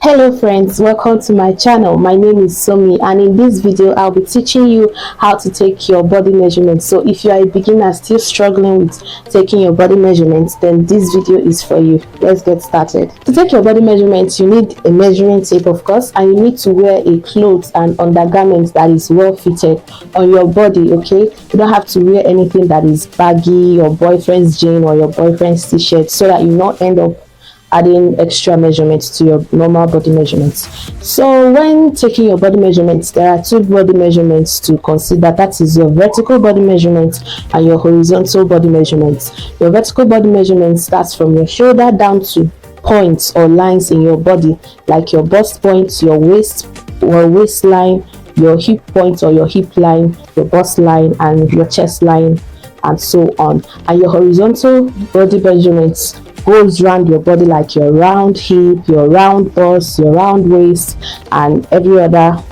Hello friends, welcome to my channel. My name is Somie, and in this video I'll be teaching you how to take your body measurements. So if you are a beginner still struggling with taking your body measurements, then this video is for you. Let's get started. To take your body measurements, you need a measuring tape, of course, and you need to wear a clothes and undergarment that is well fitted on your body. Okay, you don't have to wear anything that is baggy, your boyfriend's jean or your boyfriend's t-shirt, so that you not end up adding extra measurements to your normal body measurements. So when taking your body measurements, there are two body measurements to consider. That is your vertical body measurement and your horizontal body measurements. Your vertical body measurement starts from your shoulder down to points or lines in your body, like your bust point, your waist or waistline, your hip point or your hip line, your bust line, and your chest line, and so on. And your horizontal body measurements goes around your body, like your round hip, your round bust, your round waist, and every other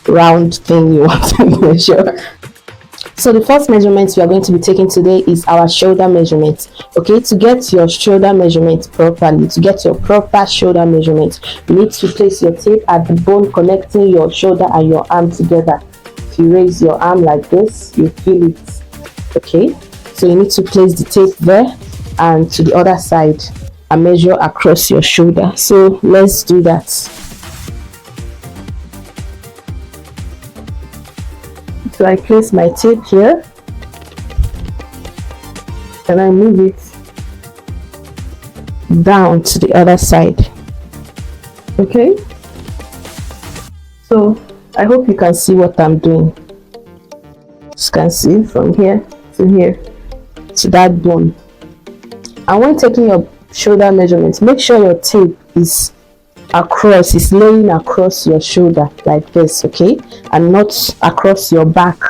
round thing you want to measure. So the first measurement we are going to be taking today is our shoulder measurement. Okay, to get your shoulder measurement properly, to get your proper shoulder measurement, you need to place your tape at the bone connecting your shoulder and your arm together. If you raise your arm like this, you feel it. Okay, so you need to place the tape there and to the other side and measure across your shoulder. So let's do that. So I place my tape here and I move it down to the other side. Okay, so I hope you can see what I'm doing. You can see from here to here to that bone. And when taking your shoulder measurements, make sure your tape is laying across your shoulder like this, okay, and not across your back,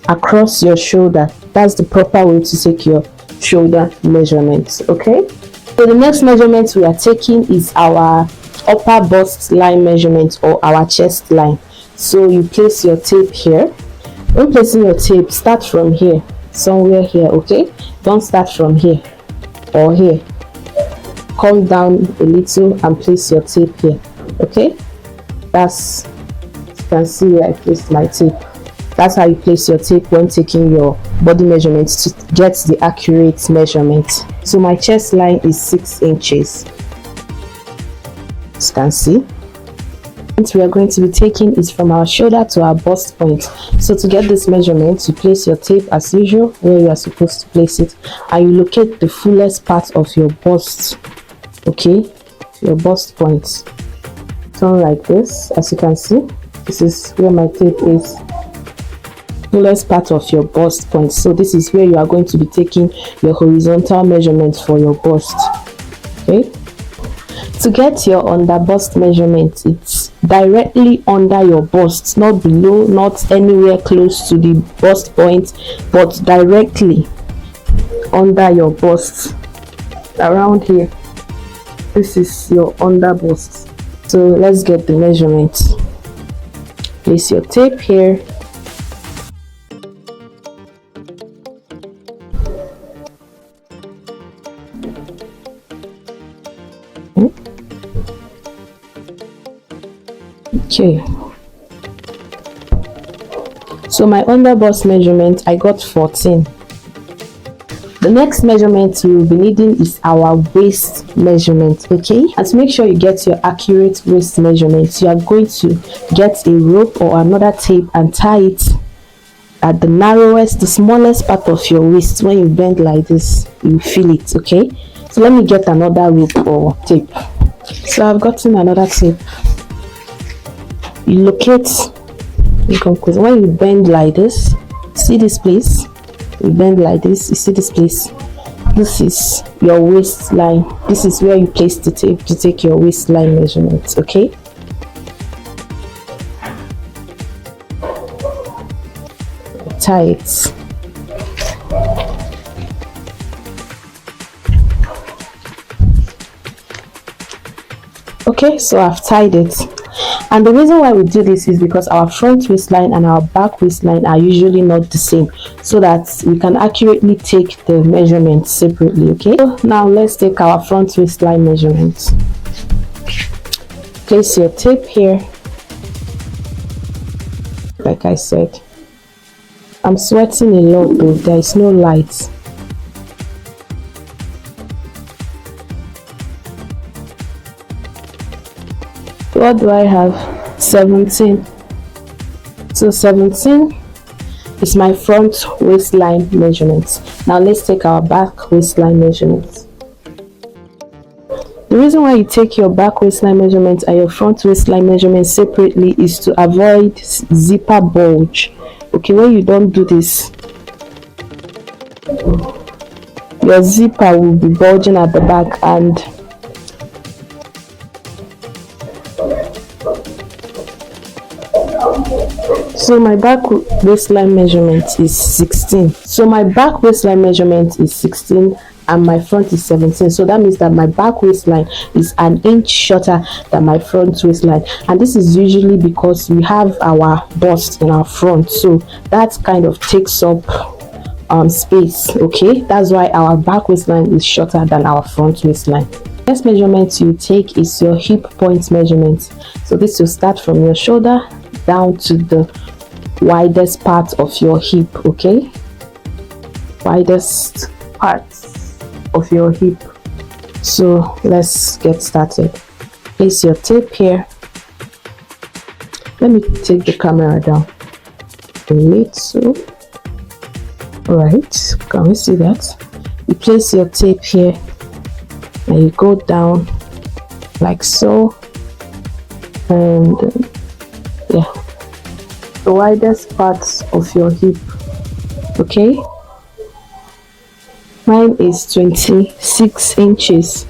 across your shoulder. That's the proper way to take your shoulder measurements. Okay, so the next measurement we are taking is our upper bust line measurement or our chest line. So you place your tape here. When placing your tape, start from here, somewhere here. Okay, don't start from here or here. Come down a little and place your tape here. Okay, that's, you can see where I placed my tape. That's how you place your tape when taking your body measurements to get the accurate measurement. So my chest line is 6 inches. As you can see, we are going to be taking is from our shoulder to our bust point. So to get this measurement, you place your tape as usual where you are supposed to place it, and you locate the fullest part of your bust. Okay, your bust point. Turn like this. As you can see, this is where my tape is. Fullest part of your bust point. So this is where you are going to be taking your horizontal measurement for your bust. Okay, to get your under bust measurement, it's directly under your bust, not below, not anywhere close to the bust point, but directly under your bust, around here. This is your under bust. So let's get the measurement. Place your tape here. Okay, so my under bust measurement, I got 14. The next measurement we will be needing is our waist measurement. Okay, and to make sure you get your accurate waist measurement, you are going to get a rope or another tape and tie it at the narrowest, the smallest part of your waist. When you bend like this, you feel it. Okay, so let me get another rope or tape. So I've gotten another tape. You locate, you come close. When you bend like this, see this place, you bend like this, you see this place, this is your waistline. This is where you place the tape to take your waistline measurements. Okay, tie it. Okay, so I've tied it. And the reason why we do this is because our front waistline and our back waistline are usually not the same, so that we can accurately take the measurements separately. Okay, so now let's take our front waistline measurements. place your tape here. Like I said, I'm sweating a lot though, there is no light. What do I have? 17. So 17 is my front waistline measurement. Now let's take our back waistline measurement. The reason why you take your back waistline measurement and your front waistline measurement separately is to avoid zipper bulge. Okay, when you don't do this, your zipper will be bulging at the back, and so my back waistline measurement is 16. So my back waistline measurement is 16 and my front is 17. So that means that my back waistline is an inch shorter than my front waistline, and this is usually because we have our bust in our front, so that kind of takes up space. Okay, that's why our back waistline is shorter than our front waistline. Next measurement you take is your hip point measurement. So this will start from your shoulder down to the widest part of your hip. Okay, widest part of your hip. So let's get started. Place your tape here. Let me take the camera down a little. Right, can we see that? You place your tape here and you go down like so, and yeah, the widest parts of your hip. Okay, mine is 26 inches.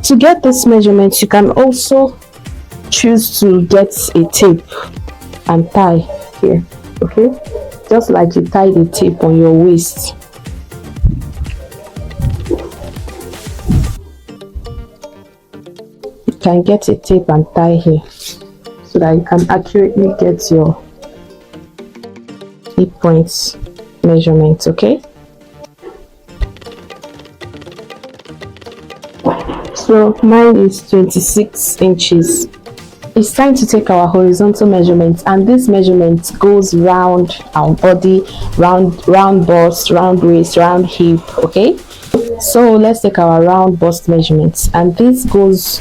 To get this measurement, you can also choose to get a tape and tie here. Okay, just like you tie the tape on your waist. You can get a tape and tie here so that you can accurately get your hip points measurement. Okay, so mine is 26 inches. It's time to take our horizontal measurement, and this measurement goes round our body, round bust, round waist, round hip. Okay, so let's take our round bust measurements, and this goes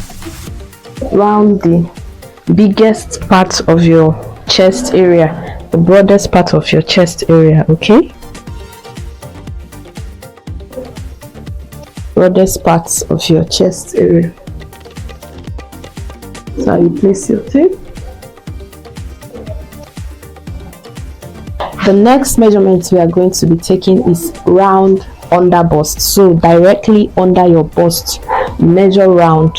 round the biggest part of your chest area, the broadest part of your chest area. Okay, broadest parts of your chest area. So you place your tape. The next measurement we are going to be taking is round under bust. So directly under your bust, measure round.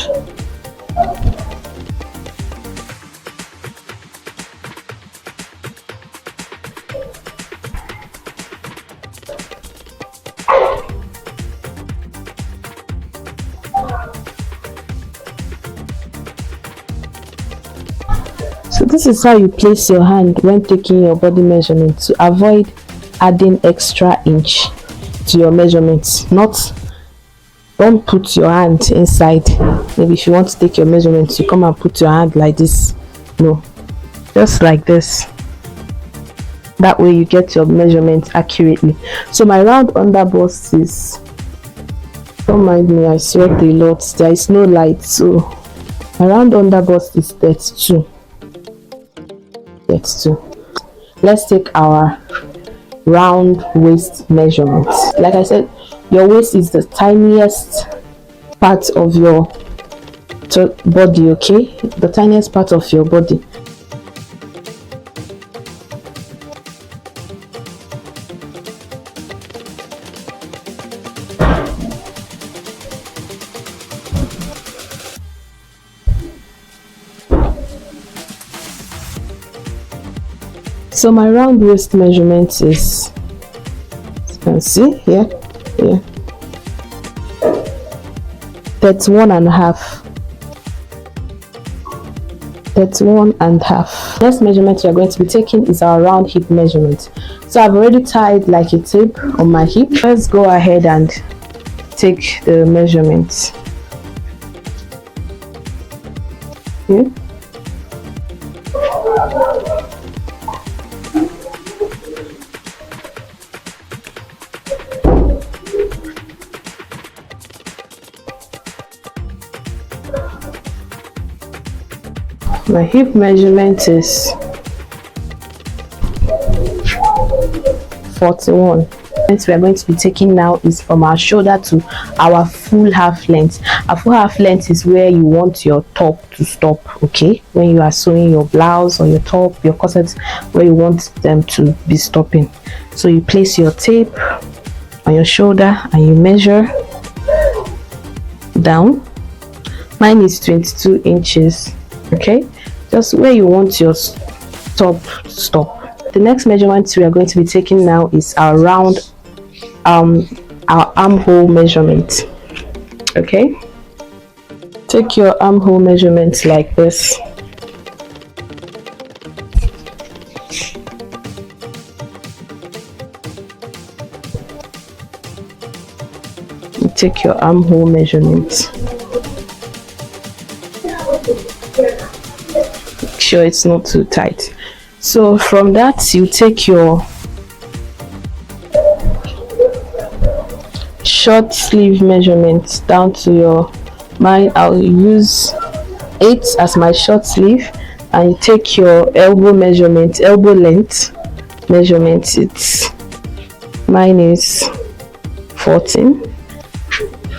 So this is how you place your hand when taking your body measurement, to avoid adding extra inch to your measurements. Don't put your hand inside. Maybe if you want to take your measurements, you come and put your hand like this. No, just like this. That way you get your measurement accurately. So my round under bust is, don't mind me, I sweat a lot, there is no light, so my round under bust is 32. Let's take our round waist measurement. Like I said, your waist is the tiniest part of your body. Okay, the tiniest part of your body. So my round waist measurement is, you can see here, 31 and a half. 31 and a half. Next measurement we are going to be taking is our round hip measurement. So I've already tied like a tape on my hip. Let's go ahead and take the measurements. Okay. My hip measurement is 41. What we are going to be taking now is from our shoulder to our full half length. A full half length is where you want your top to stop, okay? When you are sewing your blouse or your top, your corsets, where you want them to be stopping. So you place your tape on your shoulder and you measure down. Mine is 22 inches, okay? Just where you want your top to stop. The next measurement we are going to be taking now is our round our armhole measurement. Okay, take your armhole measurement like this. You take your armhole measurement. Make sure it's not too tight. So from that, you take your short sleeve measurement down to your mine. I'll use 8 as my short sleeve, and you take your elbow measurement, elbow length measurement. It's mine is 14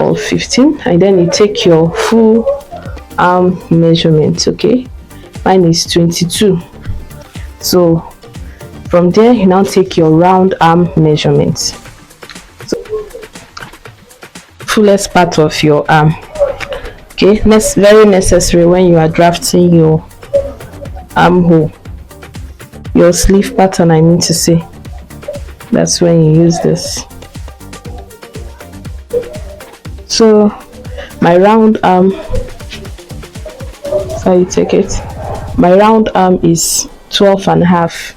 or 15, and then you take your full arm measurement. Okay, mine is 22. So from there, you now take your round arm measurement, so fullest part of your arm. Okay, that's very necessary when you are drafting your armhole, your sleeve pattern, I mean to say. That's when you use this. So my round arm, so you take it, my round arm is 12 and a half.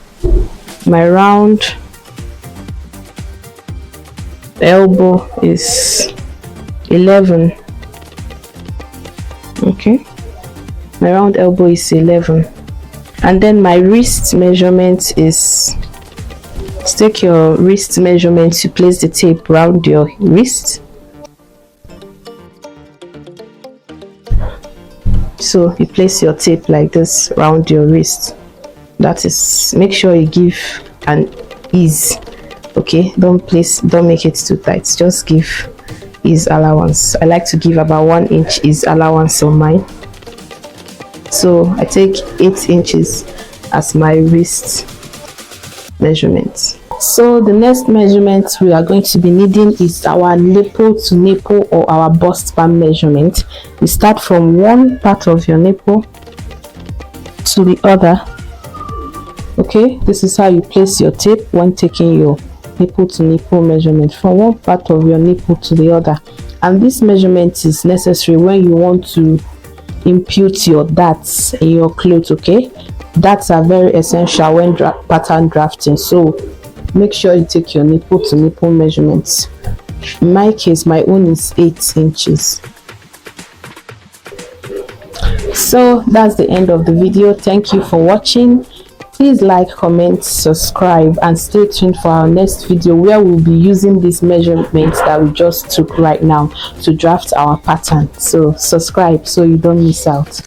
My round elbow is 11. Okay, my round elbow is 11. And then my wrist measurement is, take your wrist measurement to place the tape around your wrist. So you place your tape like this around your wrist. That is, make sure you give an ease. Okay, don't make it too tight, just give ease allowance. I like to give about 1 inch ease allowance on mine. So I take 8 inches as my wrist measurement. So the next measurement we are going to be needing is our nipple to nipple or our bust span measurement. We start from one part of your nipple to the other. Okay, this is how you place your tape when taking your nipple to nipple measurement, from one part of your nipple to the other. And this measurement is necessary when you want to impute your darts in your clothes. Okay, darts are very essential when pattern drafting, so make sure you take your nipple to nipple measurements. In my case, my own is 8 inches. So that's the end of the video. Thank you for watching. Please like, comment, subscribe, and stay tuned for our next video, where we'll be using these measurements that we just took right now to draft our pattern. So subscribe so you don't miss out.